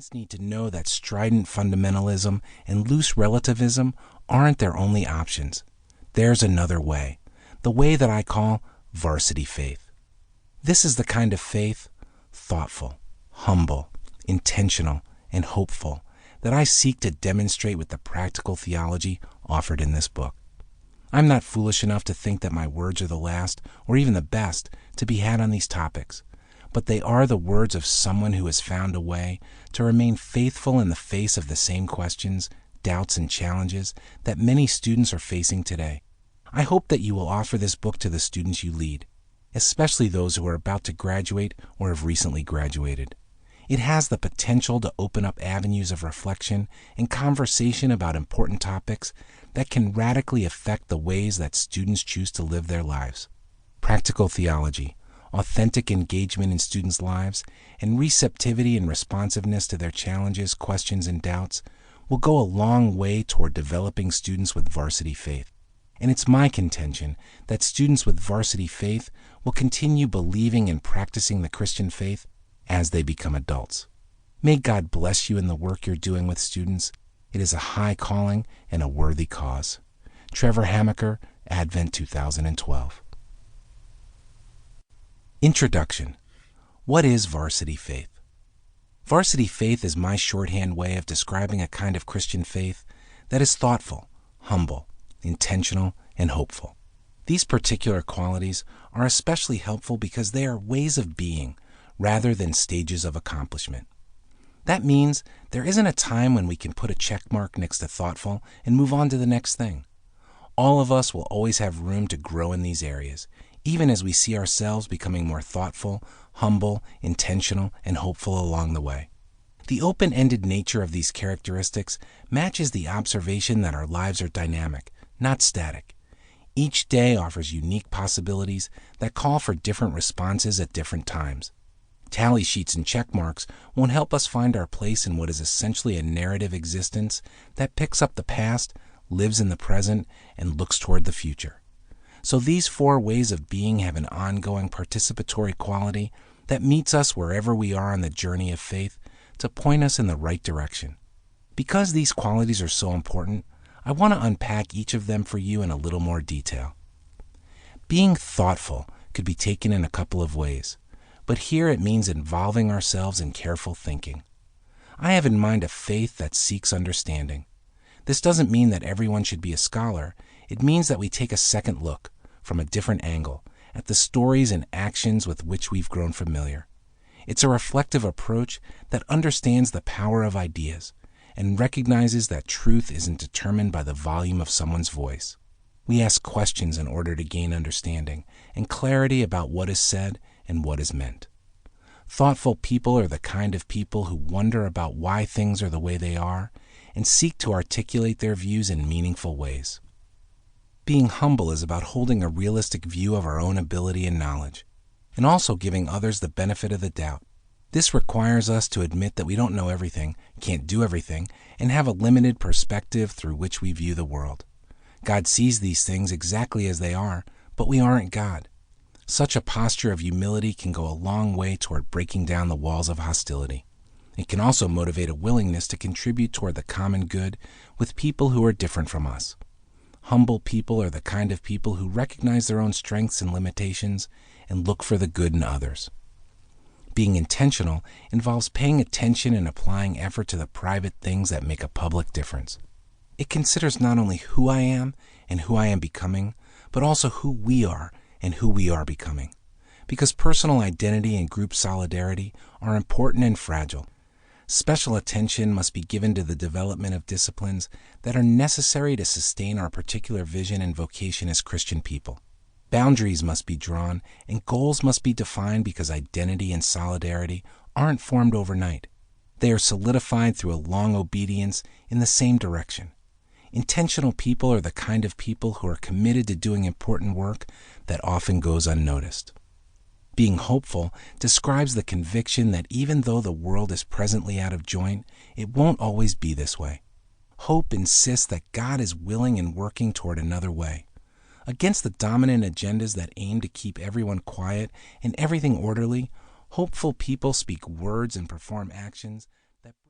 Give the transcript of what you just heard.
Students need to know that strident fundamentalism and loose relativism aren't their only options. There's another way, the way that I call varsity faith. This is the kind of faith, thoughtful, humble, intentional, and hopeful, that I seek to demonstrate with the practical theology offered in this book. I'm not foolish enough to think that my words are the last, or even the best, to be had on these topics, but they are the words of someone who has found a way to remain faithful in the face of the same questions, doubts, and challenges that many students are facing today. I hope that you will offer this book to the students you lead, especially those who are about to graduate or have recently graduated. It has the potential to open up avenues of reflection and conversation about important topics that can radically affect the ways that students choose to live their lives. Practical theology, authentic engagement in students' lives, and receptivity and responsiveness to their challenges, questions, and doubts will go a long way toward developing students with varsity faith. And it's my contention that students with varsity faith will continue believing and practicing the Christian faith as they become adults. May God bless you in the work you're doing with students. It is a high calling and a worthy cause. Trevor Hamaker, Advent 2012. Introduction. What is varsity faith? Varsity faith is my shorthand way of describing a kind of Christian faith that is thoughtful, humble, intentional, and hopeful. These particular qualities are especially helpful because they are ways of being rather than stages of accomplishment. That means there isn't a time when we can put a check mark next to thoughtful and move on to the next thing. All of us will always have room to grow in these areas, even as we see ourselves becoming more thoughtful, humble, intentional, and hopeful along the way. The open-ended nature of these characteristics matches the observation that our lives are dynamic, not static. Each day offers unique possibilities that call for different responses at different times. Tally sheets and check marks won't help us find our place in what is essentially a narrative existence that picks up the past, lives in the present, and looks toward the future. So these four ways of being have an ongoing participatory quality that meets us wherever we are on the journey of faith to point us in the right direction. Because these qualities are so important, I want to unpack each of them for you in a little more detail. Being thoughtful could be taken in a couple of ways, but here it means involving ourselves in careful thinking. I have in mind a faith that seeks understanding. This doesn't mean that everyone should be a scholar. It means that we take a second look, from a different angle, at the stories and actions with which we've grown familiar. It's a reflective approach that understands the power of ideas and recognizes that truth isn't determined by the volume of someone's voice. We ask questions in order to gain understanding and clarity about what is said and what is meant. Thoughtful people are the kind of people who wonder about why things are the way they are and seek to articulate their views in meaningful ways. Being humble is about holding a realistic view of our own ability and knowledge, and also giving others the benefit of the doubt. This requires us to admit that we don't know everything, can't do everything, and have a limited perspective through which we view the world. God sees these things exactly as they are, but we aren't God. Such a posture of humility can go a long way toward breaking down the walls of hostility. It can also motivate a willingness to contribute toward the common good with people who are different from us. Humble people are the kind of people who recognize their own strengths and limitations and look for the good in others. Being intentional involves paying attention and applying effort to the private things that make a public difference. It considers not only who I am and who I am becoming, but also who we are and who we are becoming. Because personal identity and group solidarity are important and fragile, special attention must be given to the development of disciplines that are necessary to sustain our particular vision and vocation as Christian people. Boundaries must be drawn and goals must be defined because identity and solidarity aren't formed overnight. They are solidified through a long obedience in the same direction. Intentional people are the kind of people who are committed to doing important work that often goes unnoticed. Being hopeful describes the conviction that even though the world is presently out of joint, it won't always be this way. Hope insists that God is willing and working toward another way. Against the dominant agendas that aim to keep everyone quiet and everything orderly, hopeful people speak words and perform actions